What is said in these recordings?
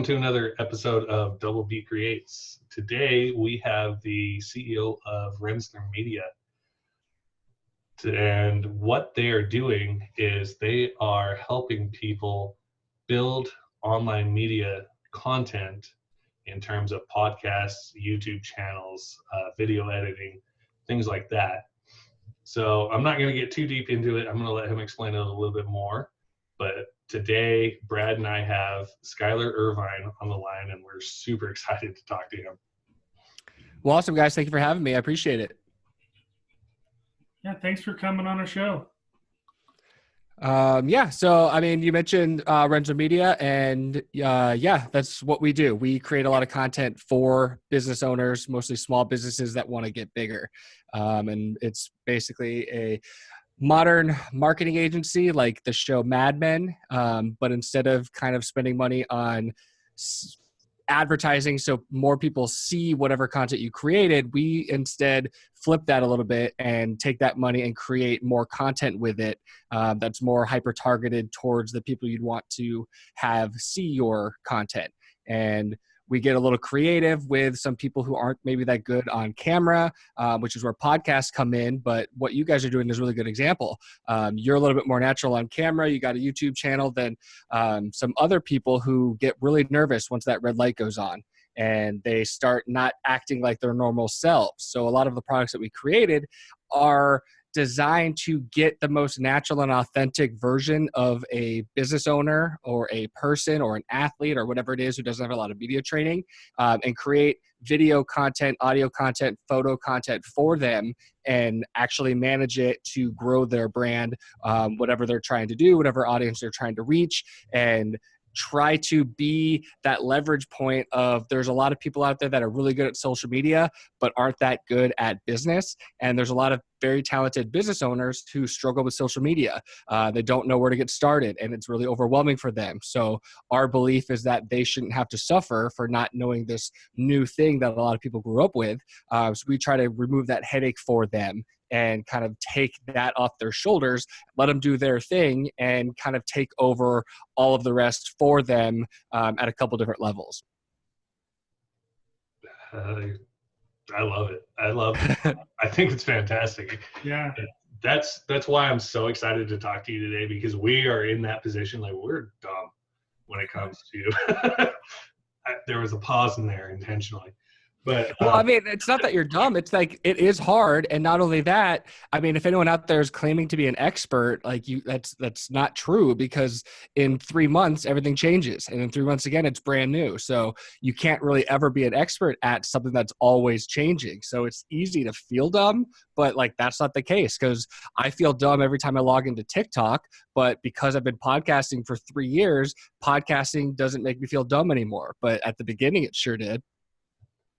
to another episode of DoubleB Creates. Today we have the CEO of Renzler Media. And what they are doing is they are helping people build online media content in terms of podcasts, YouTube channels, video editing, things like that. So I'm not going to get too deep into it. I'm going to let him explain it a little bit more. But today, Brad and I have Skyler Irvine on the line, and we're super excited to talk to him. Well, awesome, guys. Thank you for having me. I appreciate it. Yeah, thanks for coming on our show. So, I mean, you mentioned Renzler Media, and that's what we do. We create a lot of content for business owners, mostly small businesses that want to get bigger. And it's basically a modern marketing agency like the show Mad Men, but instead of kind of spending money on advertising so more people see whatever content you created, we instead flip that a little bit and take that money and create more content with it that's more hyper targeted towards the people you'd want to have see your content. And we get a little creative with some people who aren't maybe that good on camera, which is where podcasts come in. But what you guys are doing is a really good example. You're a little bit more natural on camera. You got a YouTube channel than some other people who get really nervous once that red light goes on and they start not acting like their normal selves. So a lot of the products that we created are designed to get the most natural and authentic version of a business owner or a person or an athlete or whatever it is who doesn't have a lot of media training, and create video content, audio content, photo content for them and actually manage it to grow their brand, whatever they're trying to do, whatever audience they're trying to reach, and try to be that leverage point of there's a lot of people out there that are really good at social media, but aren't that good at business. And there's a lot of very talented business owners who struggle with social media. They don't know where to get started and it's really overwhelming for them. So our belief is that they shouldn't have to suffer for not knowing this new thing that a lot of people grew up with. So we try to remove that headache for them and kind of take that off their shoulders, let them do their thing and kind of take over all of the rest for them at a couple different levels. I love it. I think it's fantastic. Yeah. That's why I'm so excited to talk to you today, because we are in that position. Like, we're dumb when it comes to, there was a pause in there intentionally. But, well, I mean, it's not that you're dumb. It's like, it is hard. And not only that, I mean, if anyone out there is claiming to be an expert, like that's not true, because in 3 months, everything changes. And in 3 months again, it's brand new. So you can't really ever be an expert at something that's always changing. So it's easy to feel dumb, but like, that's not the case, because I feel dumb every time I log into TikTok. But because I've been podcasting for 3 years, podcasting doesn't make me feel dumb anymore. But at the beginning, it sure did.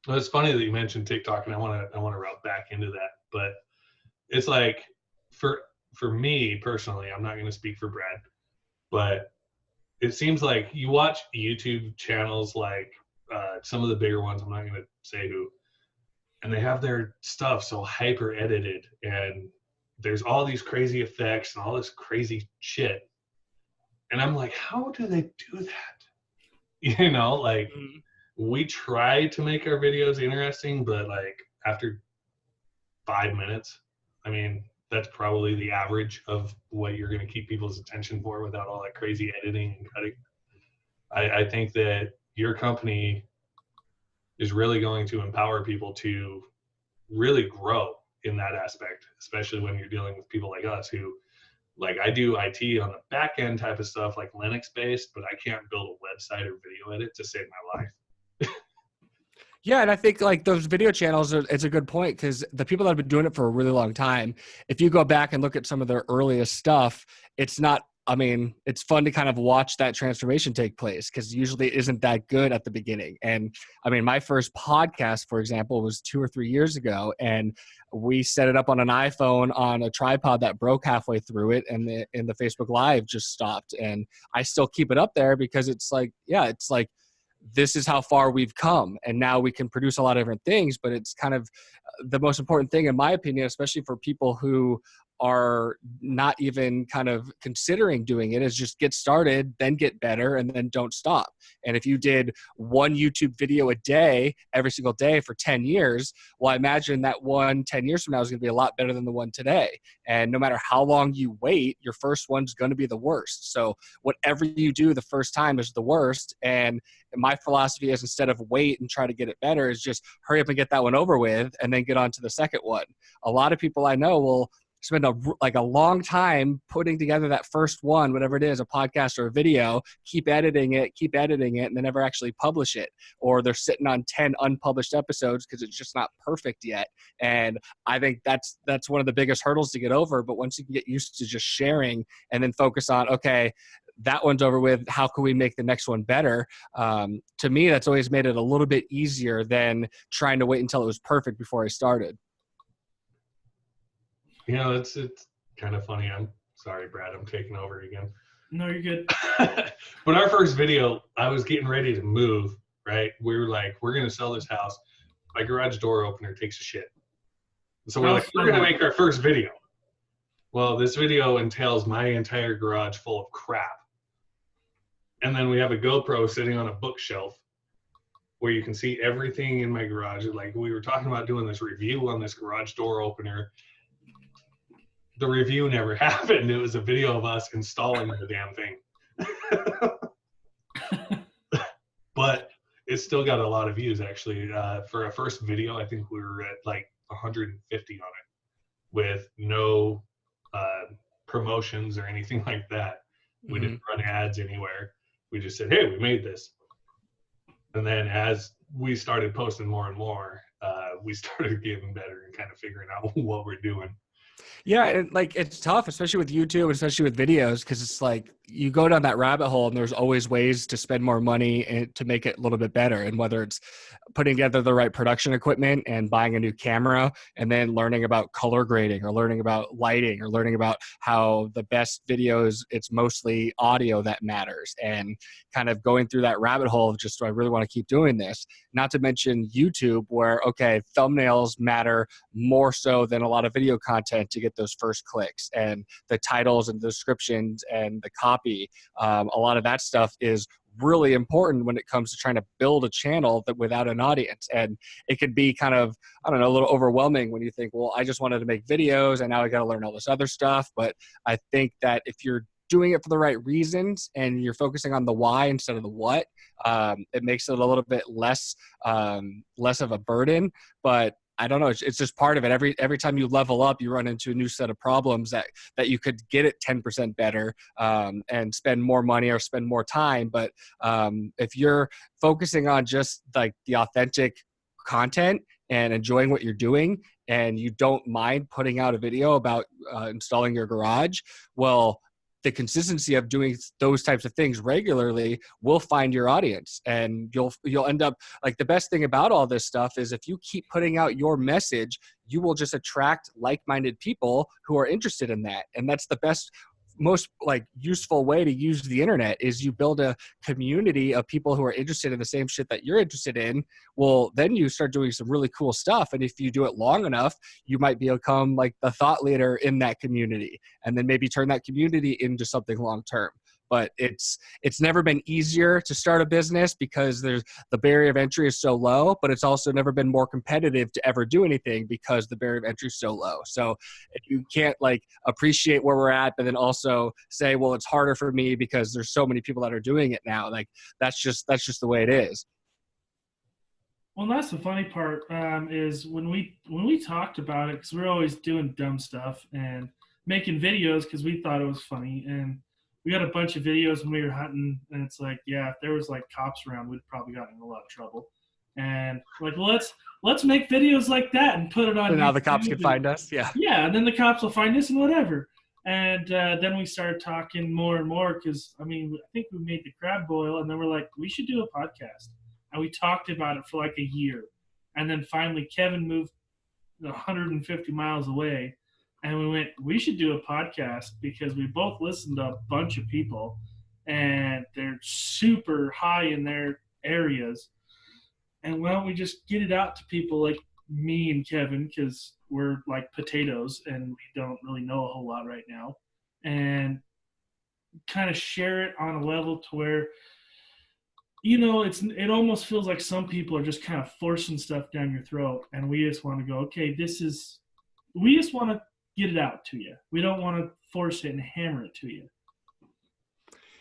Well, it's funny that you mentioned TikTok, and I want to route back into that. But it's like, for me personally, I'm not going to speak for Brad, but it seems like you watch YouTube channels like some of the bigger ones. I'm not going to say who, and they have their stuff so hyper edited, and there's all these crazy effects and all this crazy shit, and I'm like, how do they do that? You know, like. Mm-hmm. We try to make our videos interesting, but like after 5 minutes, I mean, that's probably the average of what you're going to keep people's attention for without all that crazy editing and cutting. I think that your company is really going to empower people to really grow in that aspect, especially when you're dealing with people like us who, like, I do IT on the back end type of stuff, like Linux based, but I can't build a website or video edit to save my life. Yeah, and I think like those video channels, it's a good point, because the people that have been doing it for a really long time, if you go back and look at some of their earliest stuff, it's not, I mean, it's fun to kind of watch that transformation take place, because usually it isn't that good at the beginning. And I mean, my first podcast, for example, was 2 or 3 years ago, and we set it up on an iPhone on a tripod that broke halfway through it, and the Facebook Live just stopped. And I still keep it up there because it's like, yeah, it's like, this is how far we've come, and now we can produce a lot of different things. But it's kind of the most important thing, in my opinion, especially for people who are not even kind of considering doing it is just get started, then get better, and then don't stop. And if you did one YouTube video a day, every single day for 10 years, well, I imagine that one 10 years from now is going to be a lot better than the one today. And no matter how long you wait, your first one's going to be the worst. So whatever you do the first time is the worst. And my philosophy is, instead of wait and try to get it better, is just hurry up and get that one over with and then get on to the second one. A lot of people I know will spend a long time putting together that first one, whatever it is, a podcast or a video, keep editing it, and then never actually publish it. Or they're sitting on 10 unpublished episodes because it's just not perfect yet. And I think that's one of the biggest hurdles to get over. But once you can get used to just sharing and then focus on, okay, that one's over with, how can we make the next one better? To me, that's always made it a little bit easier than trying to wait until it was perfect before I started. You know, it's kind of funny. I'm sorry, Brad, I'm taking over again. No, you're good. But our first video, I was getting ready to move, right? We were like, we're going to sell this house. My garage door opener takes a shit. So we're like, we're going to make our first video. Well, this video entails my entire garage full of crap. And then we have a GoPro sitting on a bookshelf where you can see everything in my garage. Like, we were talking about doing this review on this garage door opener. The review never happened. It was a video of us installing the damn thing. But it still got a lot of views, actually. For a first video, I think we were at like 150 on it with no promotions or anything like that. We didn't run ads anywhere. We just said, hey, we made this. And then as we started posting more and more, we started getting better and kind of figuring out what we're doing. Yeah, and like, it's tough, especially with YouTube, especially with videos, because it's like you go down that rabbit hole and there's always ways to spend more money and to make it a little bit better. And whether it's putting together the right production equipment and buying a new camera, and then learning about color grading, or learning about lighting, or learning about how the best videos, it's mostly audio that matters, and kind of going through that rabbit hole of just, do I really want to keep doing this? Not to mention YouTube, where, okay, thumbnails matter more so than a lot of video content to get those first clicks, and the titles and the descriptions and the copy. A lot of that stuff is really important when it comes to trying to build a channel that without an audience. And it could be kind of, I don't know, a little overwhelming when you think, well, I just wanted to make videos and now I got to learn all this other stuff. But I think that if you're doing it for the right reasons and you're focusing on the why instead of the what, it makes it a little bit less of a burden. But I don't know. It's just part of it. Every time you level up, you run into a new set of problems that you could get it 10% better, and spend more money or spend more time. But if you're focusing on just like the authentic content and enjoying what you're doing, and you don't mind putting out a video about installing your garage, well, the consistency of doing those types of things regularly will find your audience, and you'll end up, like, the best thing about all this stuff is if you keep putting out your message, you will just attract like-minded people who are interested in that. And that's the best, most like useful way to use the internet, is you build a community of people who are interested in the same shit that you're interested in. Well, then you start doing some really cool stuff. And if you do it long enough, you might become like the thought leader in that community, and then maybe turn that community into something long-term. But it's never been easier to start a business because the barrier of entry is so low, but it's also never been more competitive to ever do anything because the barrier of entry is so low. So if you can't like appreciate where we're at, but then also say, well, it's harder for me because there's so many people that are doing it now. Like, that's just the way it is. Well, that's the funny part, is when we talked about it, because we're always doing dumb stuff and making videos because we thought it was funny, and we got a bunch of videos when we were hunting, and it's like, yeah, if there was like cops around, we'd probably gotten in a lot of trouble. And like, well, let's make videos like that and put it on. And now the cops can find us. Yeah. Yeah, and then the cops will find us and whatever. And then we started talking more and more because, I mean, I think we made the crab boil, and then we're like, we should do a podcast. And we talked about it for like a year. And then finally Kevin moved 150 miles away. And we went, we should do a podcast because we both listened to a bunch of people and they're super high in their areas. And why don't we just get it out to people? Like, me and Kevin, because we're like potatoes and we don't really know a whole lot right now, and kind of share it on a level to where, it almost feels like some people are just kind of forcing stuff down your throat, and we just want to go, okay, we just want to get it out to you. We don't want to force it and hammer it to you.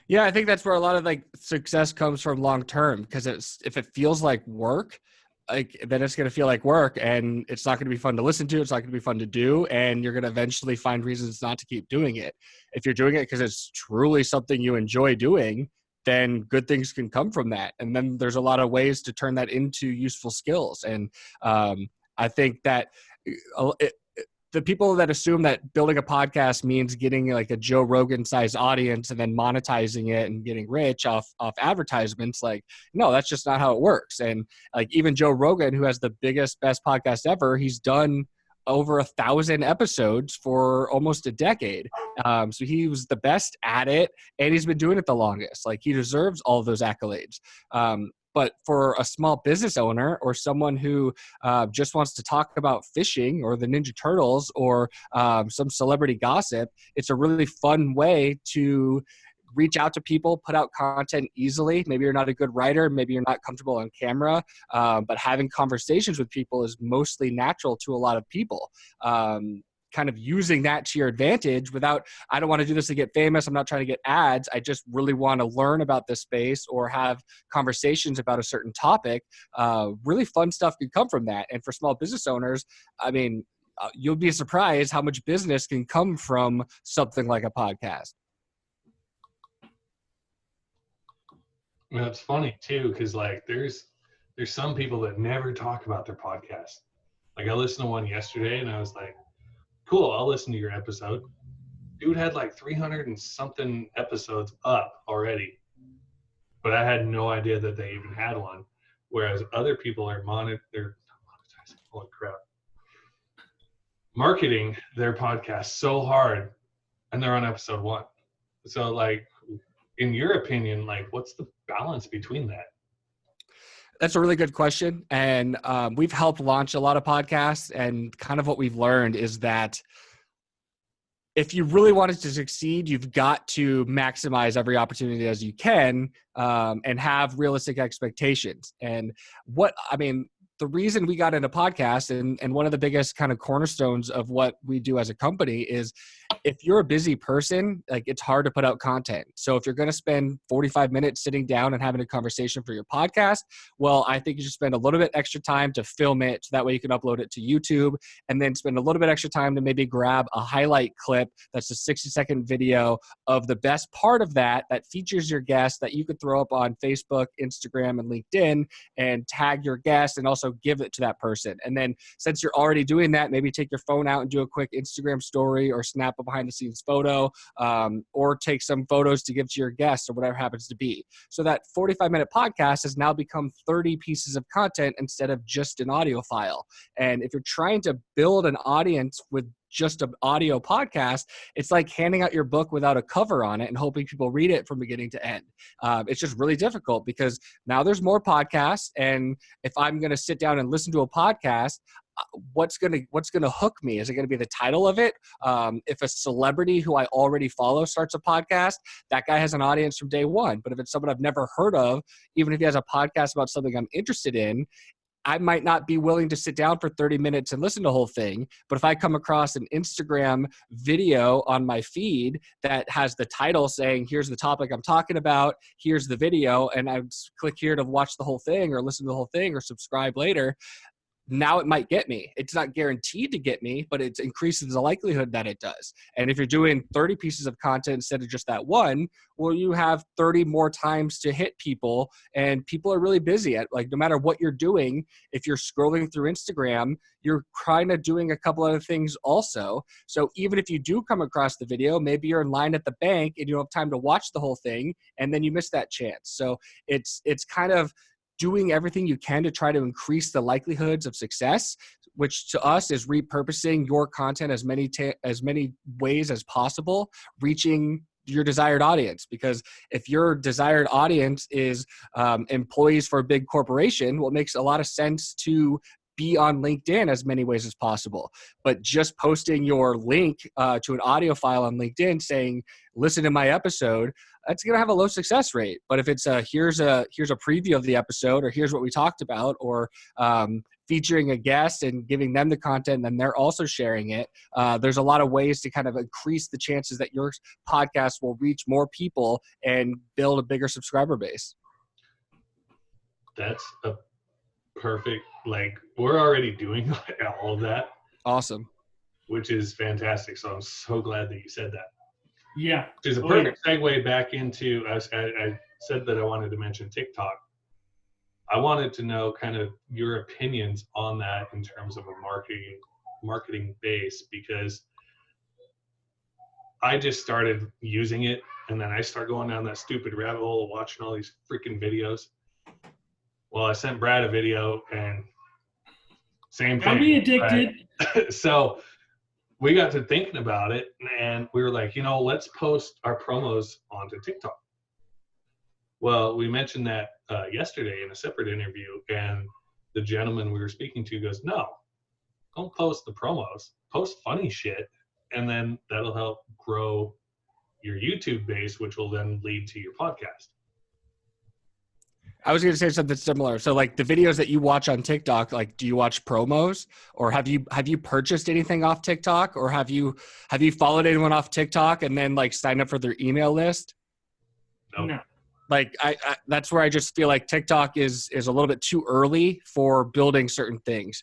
Yeah, I think that's where a lot of like success comes from long term, because if it feels like work, then it's going to feel like work, and it's not going to be fun to listen to. It's not going to be fun to do, and you're going to eventually find reasons not to keep doing it. If you're doing it because it's truly something you enjoy doing, then good things can come from that. And then there's a lot of ways to turn that into useful skills. And I think that the people that assume that building a podcast means getting like a Joe Rogan sized audience and then monetizing it and getting rich off advertisements, like, no, that's just not how it works. And like even Joe Rogan, who has the best podcast ever, he's done over 1,000 episodes for almost a decade. So he was the best at it, and he's been doing it the longest. Like, he deserves all of those accolades. But for a small business owner or someone who just wants to talk about fishing or the Ninja Turtles or some celebrity gossip, it's a really fun way to reach out to people, put out content easily. Maybe you're not a good writer, maybe you're not comfortable on camera, but having conversations with people is mostly natural to a lot of people. Kind of using that to your advantage without, I don't want to do this to get famous, I'm not trying to get ads, I just really want to learn about this space or have conversations about a certain topic. Really fun stuff can come from that. And for small business owners, I mean, you'll be surprised how much business can come from something like a podcast. It's funny too, because like there's some people that never talk about their podcast. Like I listened to one yesterday and I was like, cool, I'll listen to your episode. Dude had like 300 and something episodes up already, but I had no idea that they even had one. Whereas other people are marketing their podcast so hard, and they're on episode 1. So like, in your opinion, like what's the balance between that? That's a really good question. And we've helped launch a lot of podcasts, and kind of what we've learned is that if you really wanted to succeed, you've got to maximize every opportunity as you can, and have realistic expectations. And the reason we got into podcasts and one of the biggest kind of cornerstones of what we do as a company is, if you're a busy person, like it's hard to put out content. So if you're going to spend 45 minutes sitting down and having a conversation for your podcast, well, I think you should spend a little bit extra time to film it so that way you can upload it to YouTube, and then spend a little bit extra time to maybe grab a highlight clip that's a 60-second video of the best part of that features your guest, that you could throw up on Facebook, Instagram, and LinkedIn, and tag your guest and also give it to that person. And then since you're already doing that, maybe take your phone out and do a quick Instagram story or snap a behind the scenes photo, or take some photos to give to your guests or whatever happens to be. So that 45-minute podcast has now become 30 pieces of content instead of just an audio file. And if you're trying to build an audience with just an audio podcast, it's like handing out your book without a cover on it and hoping people read it from beginning to end. It's just really difficult, because now there's more podcasts, and if I'm going to sit down and listen to a podcast, what's going to hook me? Is it going to be the title of it? If a celebrity who I already follow starts a podcast, that guy has an audience from day one. But if it's someone I've never heard of, even if he has a podcast about something I'm interested in, I might not be willing to sit down for 30 minutes and listen to the whole thing. But if I come across an Instagram video on my feed that has the title saying, here's the topic I'm talking about, here's the video, and I click here to watch the whole thing or listen to the whole thing or subscribe later, now it might get me. It's not guaranteed to get me, but it increases the likelihood that it does. And if you're doing 30 pieces of content instead of just that one, well, you have 30 more times to hit people, and people are really busy at, like, no matter what you're doing, if you're scrolling through Instagram, you're kind of doing a couple other things also. So even if you do come across the video, maybe you're in line at the bank and you don't have time to watch the whole thing, and then you miss that chance. So it's kind of doing everything you can to try to increase the likelihoods of success, which to us is repurposing your content as many ways as possible, reaching your desired audience. Because if your desired audience is employees for a big corporation, well, it makes a lot of sense to be on LinkedIn as many ways as possible. But just posting your link to an audio file on LinkedIn saying, listen to my episode, that's going to have a low success rate. But if it's here's a preview of the episode, or here's what we talked about, or featuring a guest and giving them the content, and they're also sharing it. There's a lot of ways to kind of increase the chances that your podcast will reach more people and build a bigger subscriber base. That's a perfect, like, we're already doing all of that. Awesome. Which is fantastic. So I'm so glad that you said that. Yeah. Which is a perfect segue back into, I said that I wanted to mention TikTok. I wanted to know kind of your opinions on that in terms of a marketing base, because I just started using it, and then I start going down that stupid rabbit hole watching all these freaking videos. Well, I sent Brad a video, and same thing. Got me addicted. Right? So we got to thinking about it, and we were like, let's post our promos onto TikTok. Well, we mentioned that yesterday in a separate interview, and the gentleman we were speaking to goes, no, don't post the promos, post funny shit, and then that'll help grow your YouTube base, which will then lead to your podcast. I was going to say something similar. So like the videos that you watch on TikTok, like, do you watch promos, or have you purchased anything off TikTok, or have you followed anyone off TikTok and then like signed up for their email list? No. Like I that's where I just feel like TikTok is a little bit too early for building certain things.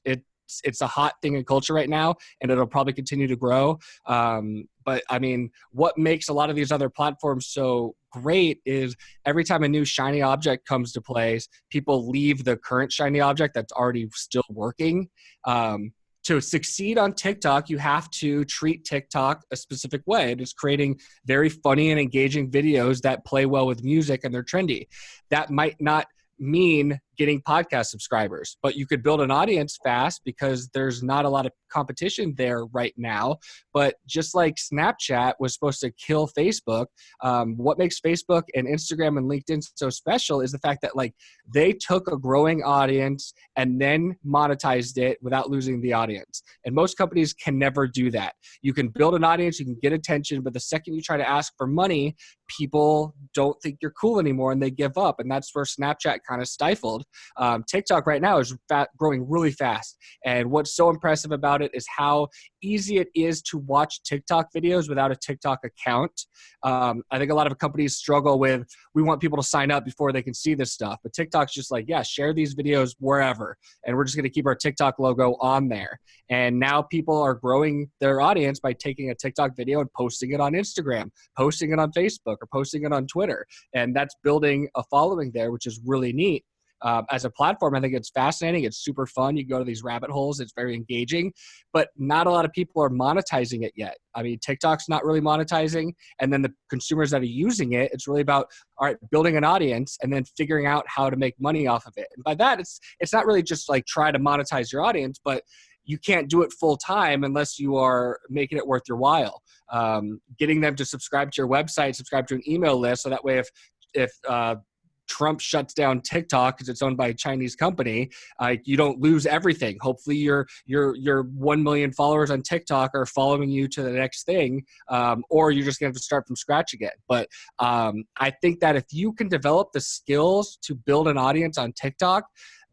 It's a hot thing in culture right now, and it'll probably continue to grow. But I mean, what makes a lot of these other platforms so great is every time a new shiny object comes to place, people leave the current shiny object that's already still working. To succeed on TikTok, you have to treat TikTok a specific way. It is creating very funny and engaging videos that play well with music and they're trendy. That might not mean getting podcast subscribers, but you could build an audience fast because there's not a lot of competition there right now. But just like Snapchat was supposed to kill Facebook, what makes Facebook and Instagram and LinkedIn so special is the fact that like they took a growing audience and then monetized it without losing the audience. And most companies can never do that. You can build an audience, you can get attention, but the second you try to ask for money, people don't think you're cool anymore and they give up. And that's where Snapchat kind of stifled. TikTok right now is growing really fast. And what's so impressive about it is how easy it is to watch TikTok videos without a TikTok account. I think a lot of companies struggle with, we want people to sign up before they can see this stuff. But TikTok's just like, yeah, share these videos wherever. And we're just going to keep our TikTok logo on there. And now people are growing their audience by taking a TikTok video and posting it on Instagram, posting it on Facebook, or posting it on Twitter. And that's building a following there, which is really neat. As a platform, I think it's fascinating. It's super fun. You go to these rabbit holes. It's very engaging, but not a lot of people are monetizing it yet. I mean, TikTok's not really monetizing. And then the consumers that are using it, it's really about, all right, building an audience and then figuring out how to make money off of it. And by that, it's not really just like try to monetize your audience, but you can't do it full time unless you are making it worth your while. Getting them to subscribe to your website, subscribe to an email list. So that way, if Trump shuts down TikTok because it's owned by a Chinese company, you don't lose everything. Hopefully your 1 million followers on TikTok are following you to the next thing, or you're just going to have to start from scratch again. But I think that if you can develop the skills to build an audience on TikTok,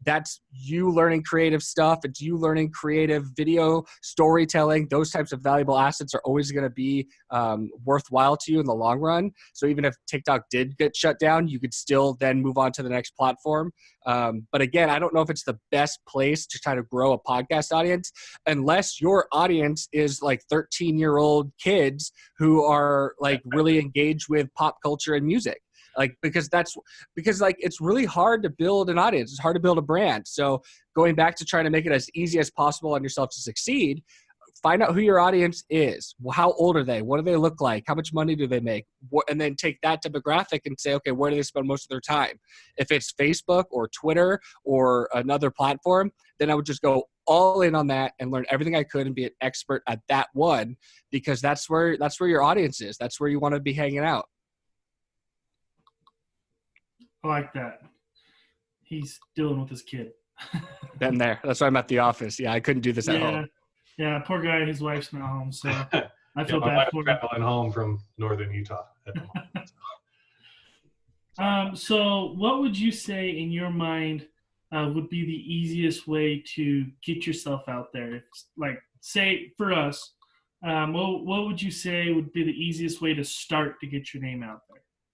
that's you learning creative stuff. It's you learning creative video storytelling. Those types of valuable assets are always going to be worthwhile to you in the long run. So even if TikTok did get shut down, you could still then move on to the next platform. But again, I don't know if it's the best place to try to grow a podcast audience unless your audience is like 13-year-old kids who are like really engaged with pop culture and music. Like, because it's really hard to build an audience. It's hard to build a brand. So going back to trying to make it as easy as possible on yourself to succeed, find out who your audience is. Well, how old are they? What do they look like? How much money do they make? And then take that demographic and say, okay, where do they spend most of their time? If it's Facebook or Twitter or another platform, then I would just go all in on that and learn everything I could and be an expert at that one, because that's where your audience is. That's where you want to be hanging out. I like that. He's dealing with his kid. Been there. That's why I'm at the office. Yeah, I couldn't do this at home. Yeah, poor guy. His wife's not home, so I feel my bad wife's for him. traveling home from northern Utah at the moment. So what would you say in your mind would be the easiest way to get yourself out there? Like, say for us, what would you say would be the easiest way to start to get your name out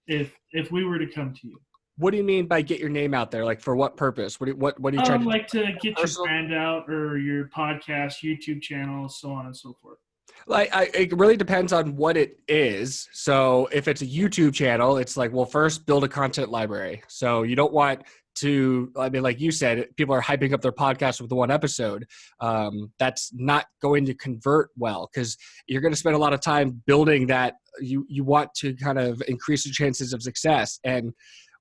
there? If we were to come to you. What do you mean by get your name out there? Like for what purpose? What are you trying to like to get personal? your brand out or your podcast, YouTube channel, so on and so forth? Like it really depends on what it is. So if it's a YouTube channel, it's like, well, first build a content library. So you don't want to, I mean, like you said, people are hyping up their podcast with one episode. That's not going to convert well because you're going to spend a lot of time building that. You want to kind of increase your chances of success. And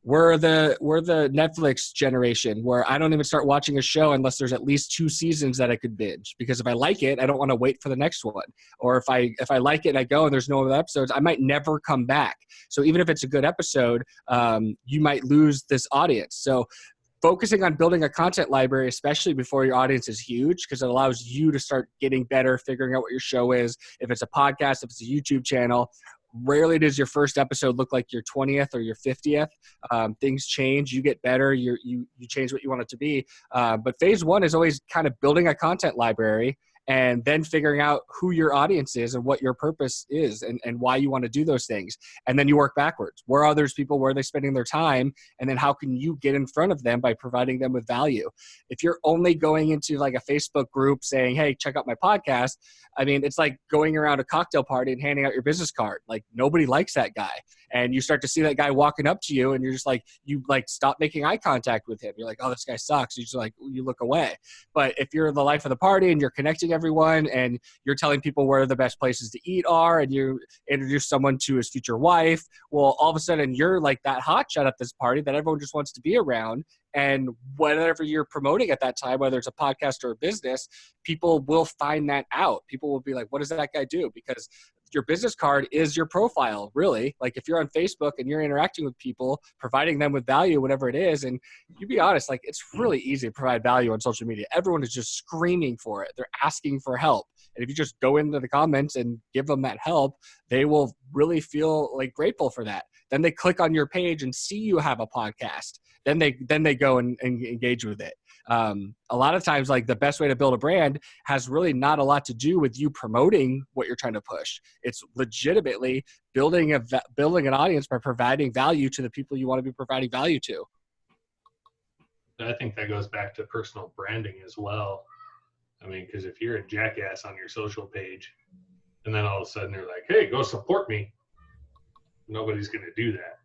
we're the Netflix generation where I don't even start watching a show unless there's at least 2 seasons that I could binge, because if I like it, I don't want to wait for the next one. Or if I like it and I go and there's no other episodes, I might never come back. So even if it's a good episode, you might lose this audience. So focusing on building a content library, especially before your audience is huge, because it allows you to start getting better, figuring out what your show is. If it's a podcast, if it's a YouTube channel, rarely does your first episode look like your 20th or your 50th. Things change, you get better, you change what you want it to be. But phase 1 is always kind of building a content library and then figuring out who your audience is and what your purpose is and why you want to do those things. And then you work backwards. Where are others people? Where are they spending their time? And then how can you get in front of them by providing them with value? If you're only going into like a Facebook group saying, hey, check out my podcast, I mean, it's like going around a cocktail party and handing out your business card. Like nobody likes that guy. And you start to see that guy walking up to you and you're just like, you like stop making eye contact with him. You're like, oh, this guy sucks. You just like, you look away. But if you're the life of the party and you're connecting everyone and you're telling people where the best places to eat are and you introduce someone to his future wife, well, all of a sudden you're like that hotshot at this party that everyone just wants to be around. And whatever you're promoting at that time, whether it's a podcast or a business, people will find that out. People will be like, what does that guy do? Because your business card is your profile, really. Like if you're on Facebook and you're interacting with people, providing them with value, whatever it is, and you be honest, like it's really easy to provide value on social media. Everyone is just screaming for it. They're asking for help. And if you just go into the comments and give them that help, they will really feel like grateful for that. Then they click on your page and see you have a podcast. Then they go and engage with it. A lot of times, like the best way to build a brand has really not a lot to do with you promoting what you're trying to push. It's legitimately building an audience by providing value to the people you want to be providing value to. I think that goes back to personal branding as well. I mean, because if you're a jackass on your social page and then all of a sudden they're like, hey, go support me, nobody's going to do that.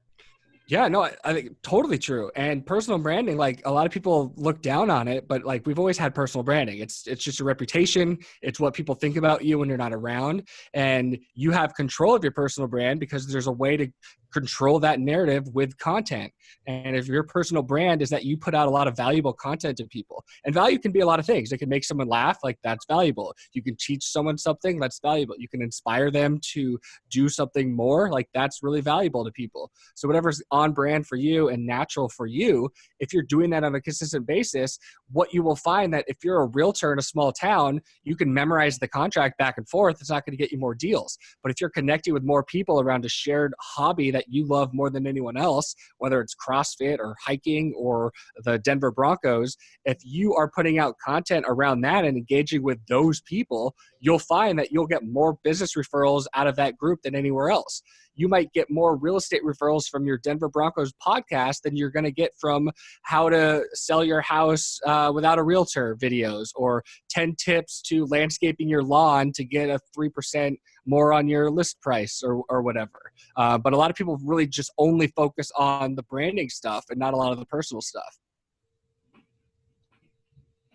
Yeah, no, I think totally true. And personal branding, like a lot of people look down on it, but like we've always had personal branding. It's just a reputation. It's what people think about you when you're not around. And you have control of your personal brand because there's a way to control that narrative with content. And if your personal brand is that you put out a lot of valuable content to people, and value can be a lot of things. It can make someone laugh, like that's valuable. You can teach someone something, that's valuable. You can inspire them to do something more, like that's really valuable to people. So whatever's on brand for you and natural for you, if you're doing that on a consistent basis, what you will find that if you're a realtor in a small town, you can memorize the contract back and forth. It's not going to get you more deals. But if you're connecting with more people around a shared hobby that you love more than anyone else, whether it's CrossFit or hiking or the Denver Broncos, if you are putting out content around that and engaging with those people, you'll find that you'll get more business referrals out of that group than anywhere else. You might get more real estate referrals from your Denver Broncos podcast than you're going to get from how to sell your house without a realtor videos, or 10 tips to landscaping your lawn to get a 3% more on your list price or whatever. But a lot of people really just only focus on the branding stuff and not a lot of the personal stuff.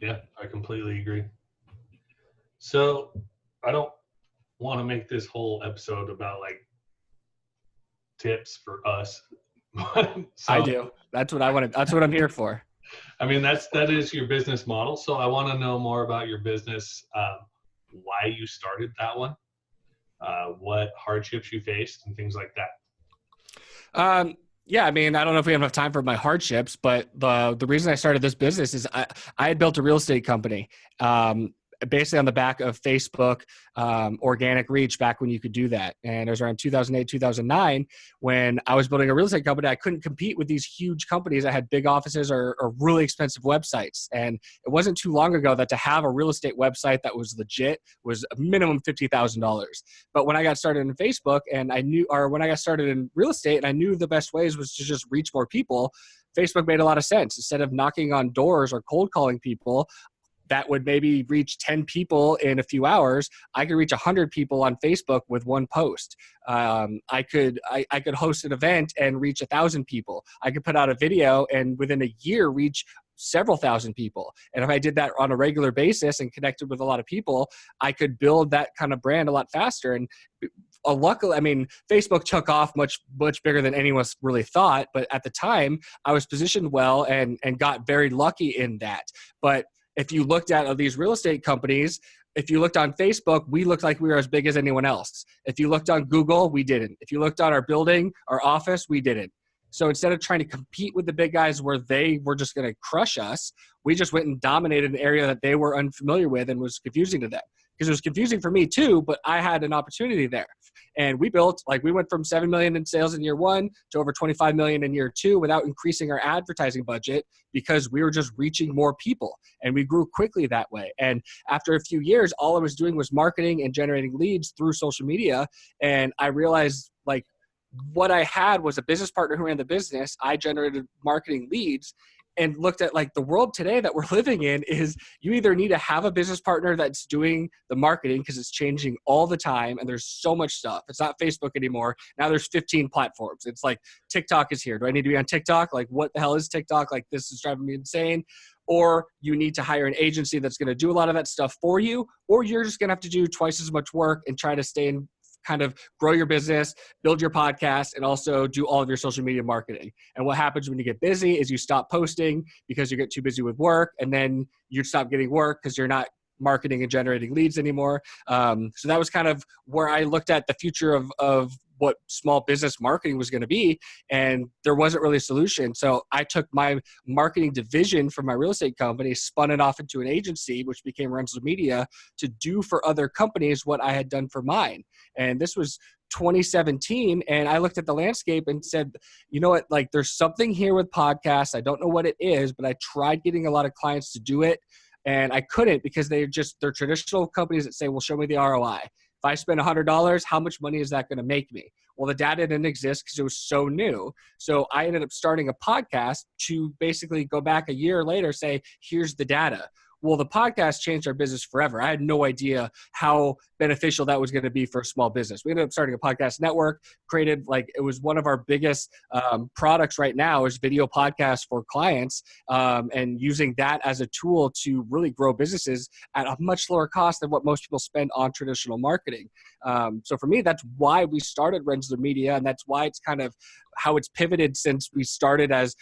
Yeah, I completely agree. So I don't want to make this whole episode about like tips for us. I do. That's what I want to. That's what I'm here for. I mean, that is your business model. So I want to know more about your business, why you started that one, what hardships you faced, and things like that. Yeah, I mean, I don't know if we have enough time for my hardships, but the reason I started this business is I had built a real estate company, basically on the back of Facebook, organic reach back when you could do that. And it was around 2008, 2009 when I was building a real estate company. I couldn't compete with these huge companies that had big offices or really expensive websites. And it wasn't too long ago that to have a real estate website that was legit was a minimum $50,000. But when I got started in Facebook and when I got started in real estate and I knew the best ways was to just reach more people, Facebook made a lot of sense. Instead of knocking on doors or cold calling people, that would maybe reach 10 people in a few hours, I could reach 100 people on Facebook with one post. I could host an event and reach 1,000 people. I could put out a video and within a year reach several thousand people. And if I did that on a regular basis and connected with a lot of people, I could build that kind of brand a lot faster. And luckily, I mean, Facebook took off much bigger than anyone really thought. But at the time, I was positioned well and got very lucky in that. But if you looked at these real estate companies, if you looked on Facebook, we looked like we were as big as anyone else. If you looked on Google, we didn't. If you looked on our building, our office, we didn't. So instead of trying to compete with the big guys where they were just going to crush us, we just went and dominated an area that they were unfamiliar with and was confusing to them. Because it was confusing for me too, but I had an opportunity there. And we went from 7 million in sales in year 1 to over 25 million in year 2 without increasing our advertising budget because we were just reaching more people. And we grew quickly that way. And after a few years, all I was doing was marketing and generating leads through social media. And I realized what I had was a business partner who ran the business. I generated marketing leads and looked at the world today that we're living in is you either need to have a business partner that's doing the marketing because it's changing all the time and there's so much stuff. It's not Facebook anymore. Now there's 15 platforms. It's like TikTok is here. Do I need to be on TikTok? What the hell is TikTok? This is driving me insane. Or you need to hire an agency that's going to do a lot of that stuff for you, or you're just going to have to do twice as much work and try to stay in kind of grow your business, build your podcast, and also do all of your social media marketing. And what happens when you get busy is you stop posting because you get too busy with work, and then you stop getting work because you're not marketing and generating leads anymore. So that was kind of where I looked at the future of what small business marketing was going to be, and there wasn't really a solution. So I took my marketing division from my real estate company, spun it off into an agency, which became Renzler Media, to do for other companies what I had done for mine. And this was 2017, and I looked at the landscape and said, you know what, there's something here with podcasts. I don't know what it is, but I tried getting a lot of clients to do it, and I couldn't because they're traditional companies that say, well, show me the ROI. If I spend $100, how much money is that going to make me? Well, the data didn't exist because it was so new. So I ended up starting a podcast to basically go back a year later, say, here's the data. Well, the podcast changed our business forever. I had no idea how beneficial that was going to be for a small business. We ended up starting a podcast network, created it was one of our biggest products right now is video podcasts for clients, and using that as a tool to really grow businesses at a much lower cost than what most people spend on traditional marketing. So for me, that's why we started Renzler Media, and that's why it's kind of how it's pivoted since we started as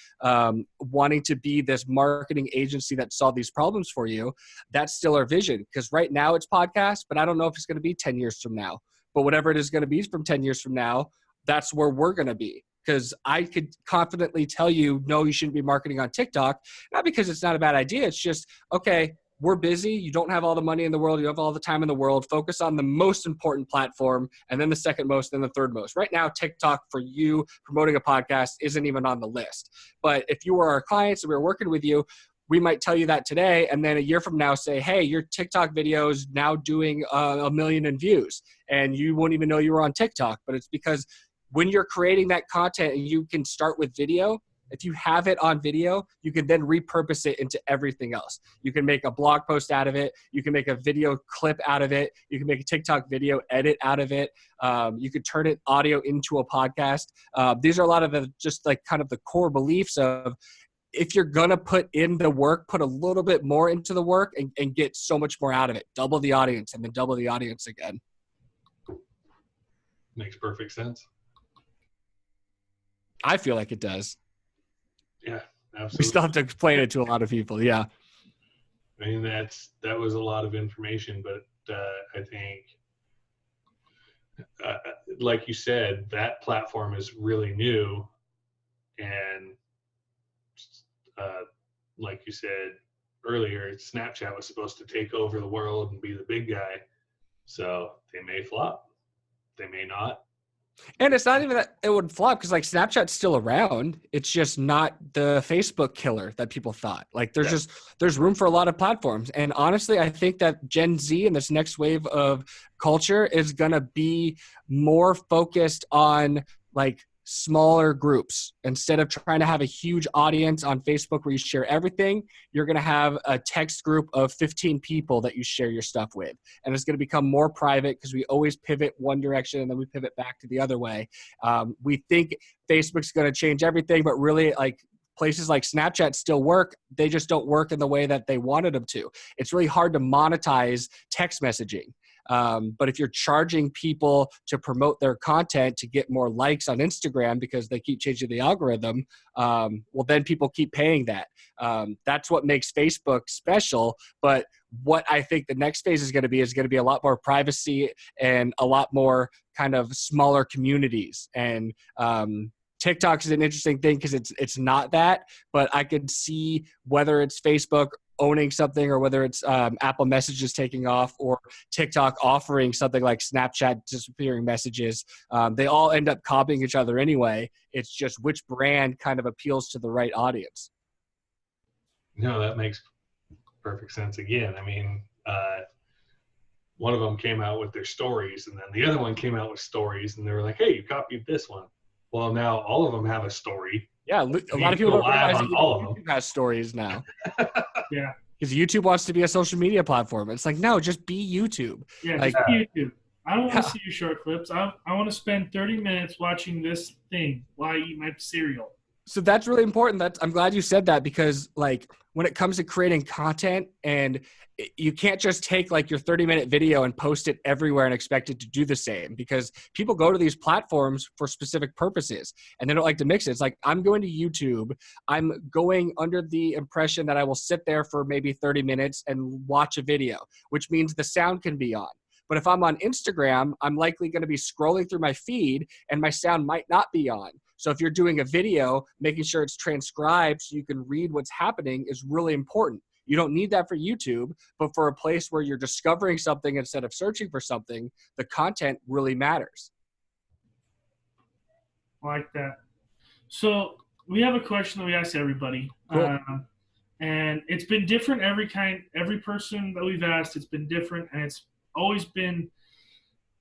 wanting to be this marketing agency that solved these problems for you. That's still our vision, because right now it's podcast, but I don't know if it's going to be 10 years from now. But whatever it is going to be from 10 years from now, that's where we're going to be. Because I could confidently tell you, no, you shouldn't be marketing on TikTok. Not because it's not a bad idea. It's just, okay, we're busy. You don't have all the money in the world. You have all the time in the world. Focus on the most important platform, and then the second most, then the third most. Right now, TikTok for you promoting a podcast isn't even on the list. But if you were our clients and we were working with you, we might tell you that today, and then a year from now say, hey, your TikTok video is now doing 1 million in views, and you won't even know you were on TikTok. But it's because when you're creating that content and you can start with video, if you have it on video, you can then repurpose it into everything else. You can make a blog post out of it. You can make a video clip out of it. You can make a TikTok video edit out of it. You could turn it audio into a podcast. These are a lot of the kind of the core beliefs of, if you're going to put in the work, put a little bit more into the work and get so much more out of it. Double the audience and then double the audience again. Makes perfect sense. I feel like it does. Yeah, absolutely. We still have to explain it to a lot of people. Yeah. I mean, that was a lot of information, but I think, like you said, that platform is really new. And like you said earlier, Snapchat was supposed to take over the world and be the big guy. So they may flop. They may not. And it's not even that it would flop, because like Snapchat's still around. It's just not the Facebook killer that people thought. Like there's room for a lot of platforms. And honestly, I think that Gen Z and this next wave of culture is going to be more focused on like smaller groups. Instead of trying to have a huge audience on Facebook where you share everything, you're going to have a text group of 15 people that you share your stuff with. And it's going to become more private, because we always pivot one direction and then we pivot back to the other way. We think Facebook's going to change everything, but really, like, places like Snapchat still work. They just don't work in the way that they wanted them to. It's really hard to monetize text messaging. But if you're charging people to promote their content to get more likes on Instagram because they keep changing the algorithm, well, then people keep paying that. That's what makes Facebook special. But what I think the next phase is going to be a lot more privacy and a lot more kind of smaller communities. And TikTok is an interesting thing because it's not that, but I could see whether it's Facebook owning something or whether it's Apple Messages taking off or TikTok offering something like Snapchat disappearing messages. They all end up copying each other anyway. It's just which brand kind of appeals to the right audience. No, that makes perfect sense. Again, I mean, one of them came out with their stories, and then the other one came out with stories, and they were like, hey, you copied this one. Well, now all of them have a story. Yeah, a lot of people don't realize that YouTube has stories now. Yeah. Because YouTube wants to be a social media platform. It's like, no, just be YouTube. Yeah, like, just be YouTube. I don't want to see your short clips. I want to spend 30 minutes watching this thing while I eat my cereal. So that's really important. I'm glad you said that, because like when it comes to creating content, and you can't just take like your 30-minute video and post it everywhere and expect it to do the same, because people go to these platforms for specific purposes and they don't like to mix it. It's like, I'm going to YouTube. I'm going under the impression that I will sit there for maybe 30 minutes and watch a video, which means the sound can be on. But if I'm on Instagram, I'm likely going to be scrolling through my feed and my sound might not be on. So if you're doing a video, making sure it's transcribed so you can read what's happening is really important. You don't need that for YouTube, but for a place where you're discovering something instead of searching for something, the content really matters. I like that. So we have a question that we ask everybody. Cool. And it's been different every person that we've asked, it's been different, and it's always been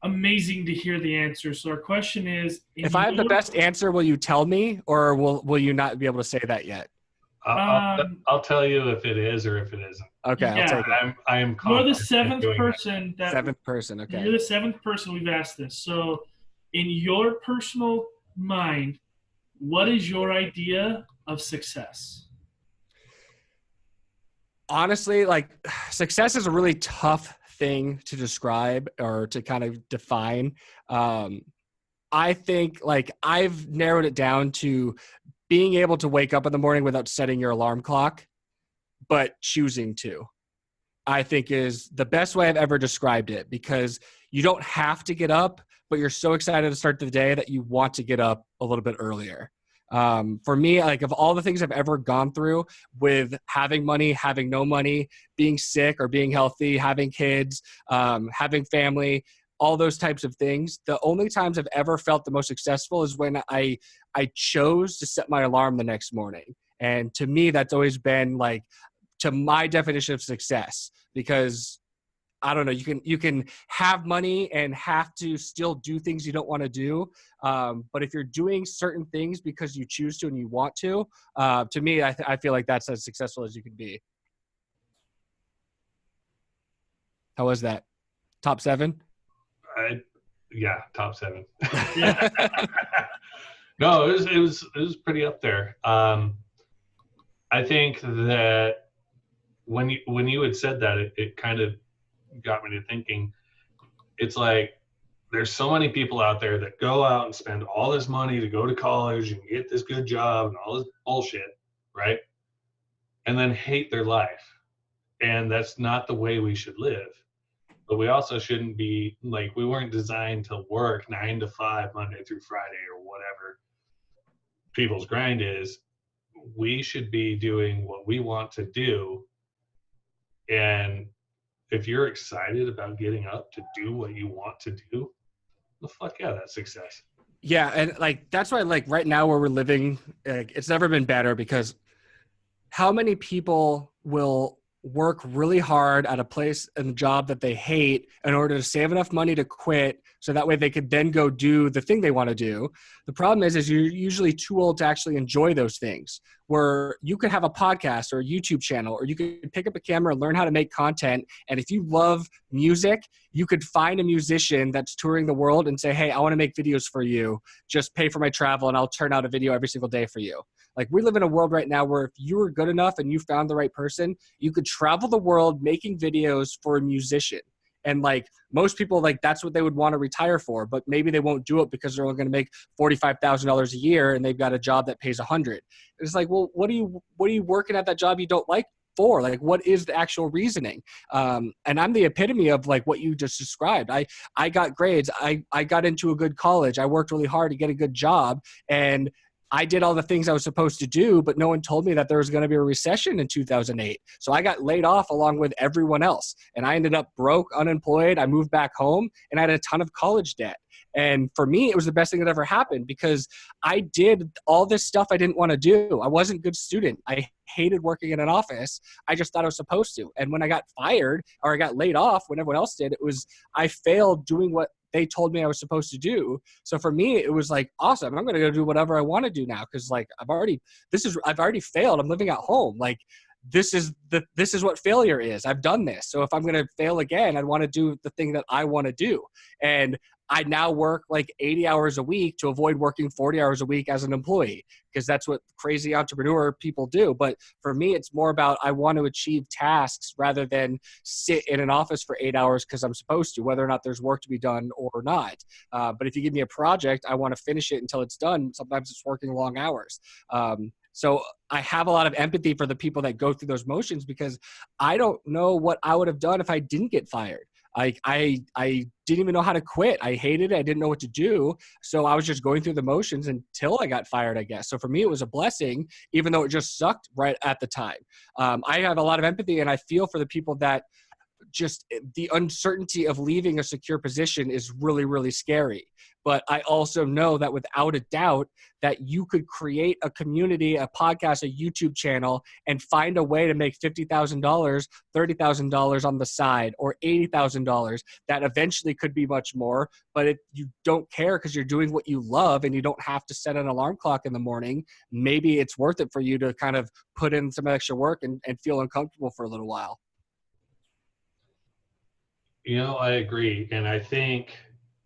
amazing to hear the answer. So our question is, if I have the best answer, will you tell me, or will you not be able to say that yet? I'll tell you if it is or if it isn't. Okay, yeah, I'll take it. I am You're the seventh person. Okay. You're the seventh person we've asked this. So in your personal mind, what is your idea of success? Honestly, like, success is a really tough thing to describe or to kind of define. I think like I've narrowed it down to being able to wake up in the morning without setting your alarm clock, but choosing to, I think, is the best way I've ever described it, because you don't have to get up, but you're so excited to start the day that you want to get up a little bit earlier. For me, like, of all the things I've ever gone through with having money, having no money, being sick or being healthy, having kids, having family, all those types of things, the only times I've ever felt the most successful is when I chose to set my alarm the next morning. And to me, that's always been like, to my definition of success, because I don't know, you can have money and have to still do things you don't want to do. But if you're doing certain things because you choose to and you want to me, I feel like that's as successful as you can be. How was that? Top 7? Yeah, top 7. No, it was pretty up there. I think that when you had said that, it kind of got me to thinking. It's like, there's so many people out there that go out and spend all this money to go to college and get this good job and all this bullshit, right? And then hate their life. And that's not the way we should live. But we also shouldn't be like, we weren't designed to work 9 to 5 Monday through Friday or whatever people's grind is, we should be doing what we want to do. And if you're excited about getting up to do what you want to do, the fuck yeah, that's success. Yeah. And like, that's why, like right now where we're living, like, it's never been better, because how many people will work really hard at a place and a job that they hate in order to save enough money to quit, so that way they could then go do the thing they want to do. The problem is you're usually too old to actually enjoy those things, where you could have a podcast or a YouTube channel, or you could pick up a camera and learn how to make content. And if you love music, you could find a musician that's touring the world and say, hey, I want to make videos for you. Just pay for my travel and I'll turn out a video every single day for you. Like, we live in a world right now where if you were good enough and you found the right person, you could travel the world making videos for a musician. And like, most people, like, that's what they would want to retire for, but maybe they won't do it because they're only going to make $45,000 a year and they've got a job that pays $100,000. It's like, well, what are you working at that job you don't like for? Like, what is the actual reasoning? And I'm the epitome of like what you just described. I got grades. I got into a good college. I worked really hard to get a good job, and I did all the things I was supposed to do, but no one told me that there was going to be a recession in 2008. So I got laid off along with everyone else, and I ended up broke, unemployed. I moved back home, and I had a ton of college debt. And for me, it was the best thing that ever happened, because I did all this stuff I didn't want to do. I wasn't a good student. I hated working in an office. I just thought I was supposed to. And when I got fired, or I got laid off when everyone else did, it was, I failed doing what they told me I was supposed to do. So for me, it was like, awesome, I'm going to go do whatever I want to do now. Cause like, I've already failed. I'm living at home. Like, this is what failure is. I've done this. So if I'm going to fail again, I'd want to do the thing that I want to do. And I now work like 80 hours a week to avoid working 40 hours a week as an employee, because that's what crazy entrepreneur people do. But for me, it's more about, I want to achieve tasks rather than sit in an office for 8 hours because I'm supposed to, whether or not there's work to be done or not. But if you give me a project, I want to finish it until it's done. Sometimes it's working long hours. So I have a lot of empathy for the people that go through those motions, because I don't know what I would have done if I didn't get fired. I didn't even know how to quit. I hated it. I didn't know what to do. So I was just going through the motions until I got fired, I guess. So for me, it was a blessing, even though it just sucked right at the time. I have a lot of empathy, and I feel for the people that just, the uncertainty of leaving a secure position is really, really scary. But I also know that without a doubt that you could create a community, a podcast, a YouTube channel, and find a way to make $50,000, $30,000 on the side, or $80,000 that eventually could be much more. But if you don't care because you're doing what you love and you don't have to set an alarm clock in the morning, maybe it's worth it for you to kind of put in some extra work and feel uncomfortable for a little while. You know, I agree. And I think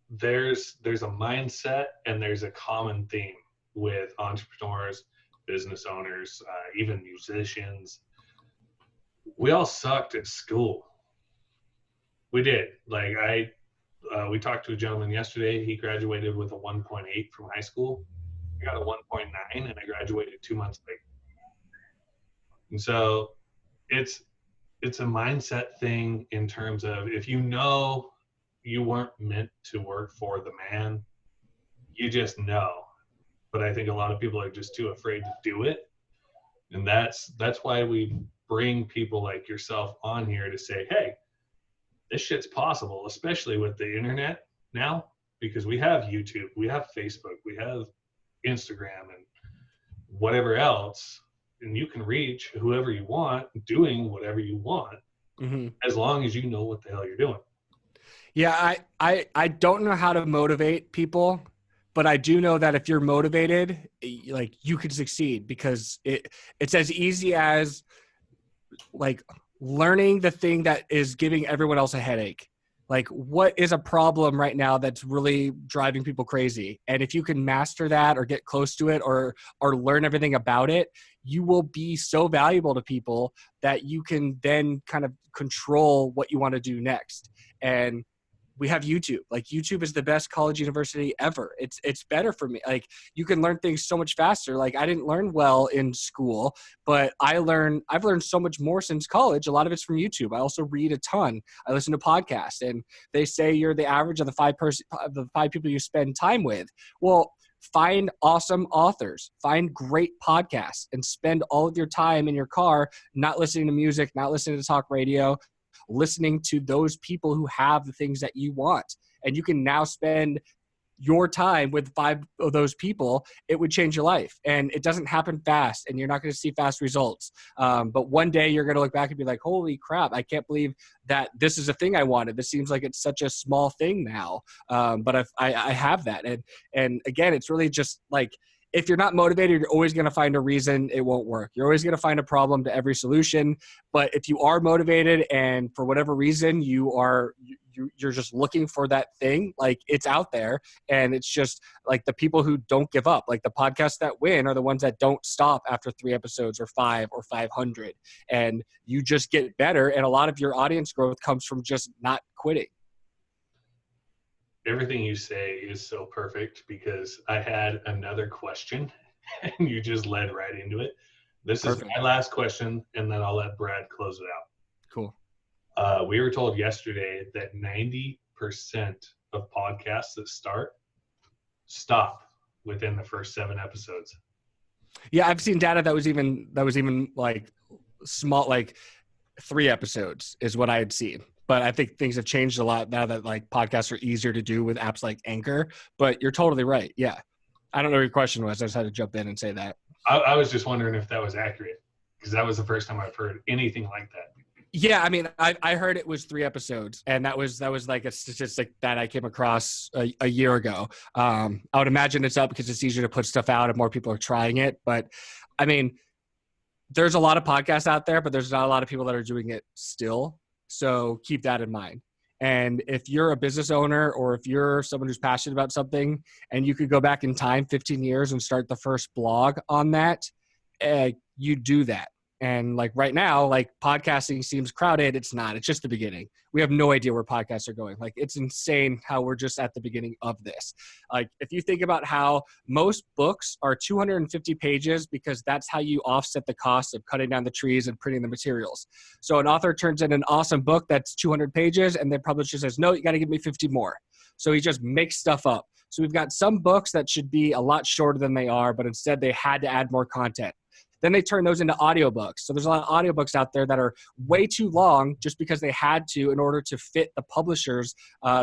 there's a mindset and there's a common theme with entrepreneurs, business owners, even musicians. We all sucked at school. We did. Like, we talked to a gentleman yesterday. He graduated with a 1.8 from high school. I got a 1.9 and I graduated 2 months later. And so it's a mindset thing, in terms of, if you know you weren't meant to work for the man, you just know. But I think a lot of people are just too afraid to do it. And that's why we bring people like yourself on here to say, hey, this shit's possible, especially with the internet now, because we have YouTube, we have Facebook, we have Instagram and whatever else. And you can reach whoever you want doing whatever you want, as long as you know what the hell you're doing. Yeah, I don't know how to motivate people, but I do know that if you're motivated, like, you could succeed, because it's as easy as like learning the thing that is giving everyone else a headache. Like, what is a problem right now that's really driving people crazy? And if you can master that, or get close to it, or learn everything about it, you will be so valuable to people that you can then kind of control what you want to do next. And we have YouTube. Like, YouTube is the best college university ever. It's better for me. Like, you can learn things so much faster. Like, I didn't learn well in school, but I've learned so much more since college. A lot of it's from YouTube. I also read a ton. I listen to podcasts, and they say you're the average of the five people you spend time with. Well, find awesome authors, find great podcasts, and spend all of your time in your car not listening to music, not listening to talk radio, listening to those people who have the things that you want. And you can now spend your time with 5 of those people. It would change your life. And it doesn't happen fast, and you're not going to see fast results. But one day you're going to look back and be like, holy crap, I can't believe that this is a thing I wanted. This seems like it's such a small thing now. But I have that. And again, it's really just like, if you're not motivated, you're always going to find a reason it won't work. You're always going to find a problem to every solution. But if you are motivated and for whatever reason you're just looking for that thing, like, it's out there. And it's just like the people who don't give up, like the podcasts that win are the ones that don't stop after 3 episodes or 5 or 500. And you just get better. And a lot of your audience growth comes from just not quitting. Everything you say is so perfect, because I had another question and you just led right into it. This Perfect. Is my last question, and then I'll let Brad close it out. Cool. We were told yesterday that 90% of podcasts that stop within the first 7 episodes. Yeah, I've seen data that was even like small, like 3 episodes is what I had seen. But I think things have changed a lot now that like podcasts are easier to do with apps like Anchor. But you're totally right. Yeah. I don't know what your question was. I just had to jump in and say that. I was just wondering if that was accurate, because that was the first time I've heard anything like that. Yeah, I mean, I heard it was 3 episodes, and that was like a statistic that I came across a year ago. I would imagine it's up because it's easier to put stuff out and more people are trying it. But I mean, there's a lot of podcasts out there, but there's not a lot of people that are doing it still. So keep that in mind. And if you're a business owner, or if you're someone who's passionate about something and you could go back in time 15 years and start the first blog on that, you do that. And like right now, like podcasting seems crowded. It's not. It's just the beginning. We have no idea where podcasts are going. Like, it's insane how we're just at the beginning of this. Like, if you think about how most books are 250 pages, because that's how you offset the cost of cutting down the trees and printing the materials. So an author turns in an awesome book that's 200 pages, and the publisher says, no, you got to give me 50 more. So he just makes stuff up. So we've got some books that should be a lot shorter than they are, but instead they had to add more content. Then they turn those into audiobooks. So there's a lot of audiobooks out there that are way too long just because they had to in order to fit the publisher's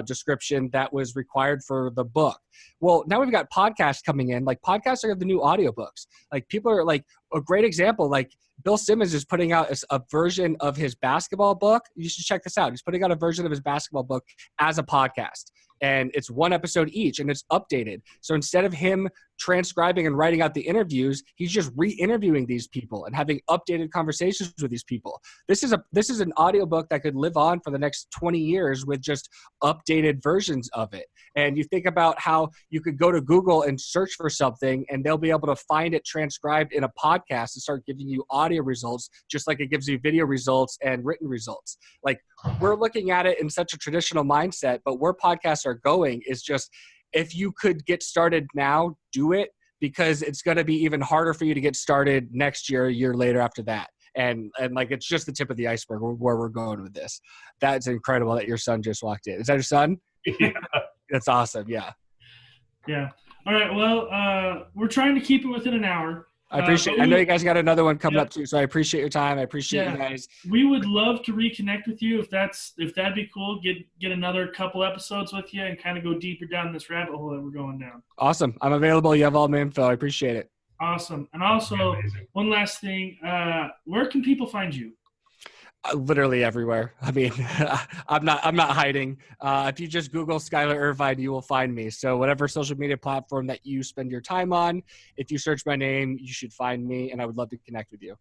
description that was required for the book. Well, now we've got podcasts coming in. Like, podcasts are the new audiobooks. Like, people are like, a great example, like Bill Simmons is putting out a version of his basketball book. You should check this out. He's putting out a version of his basketball book as a podcast. And it's 1 episode each, and it's updated. So instead of him transcribing and writing out the interviews, he's just re-interviewing these people and having updated conversations with these people. This is an audiobook that could live on for the next 20 years with just updated versions of it. And you think about how you could go to Google and search for something, and they'll be able to find it transcribed in a podcast and start giving you audio results, just like it gives you video results and written results. Like, we're looking at it in such a traditional mindset, but where podcasts are going is just, if you could get started now, do it, because it's going to be even harder for you to get started next year, a year later after that. And like, it's just the tip of the iceberg where we're going with this. That's incredible that your son just walked in. Is that your son? Yeah. That's awesome. Yeah. Yeah. All right. Well, we're trying to keep it within an hour. I appreciate it. I know you guys got another one coming up too, so I appreciate your time. I appreciate you guys. We would love to reconnect with you if that'd be cool. Get another couple episodes with you and kind of go deeper down this rabbit hole that we're going down. Awesome. I'm available. You have all my info. I appreciate it. Awesome. And also, one last thing, where can people find you? Literally everywhere. I mean, I'm not hiding. If you just Google Skyler Irvine, you will find me. So whatever social media platform that you spend your time on, if you search my name, you should find me, and I would love to connect with you.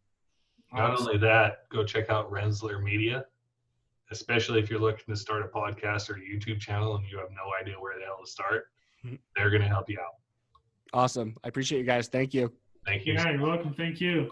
Not only that, go check out Renzler Media, especially if you're looking to start a podcast or a YouTube channel and you have no idea where the hell to start. They're going to help you out. Awesome. I appreciate you guys. Thank you. Thank you. Yeah, you're welcome. Thank you.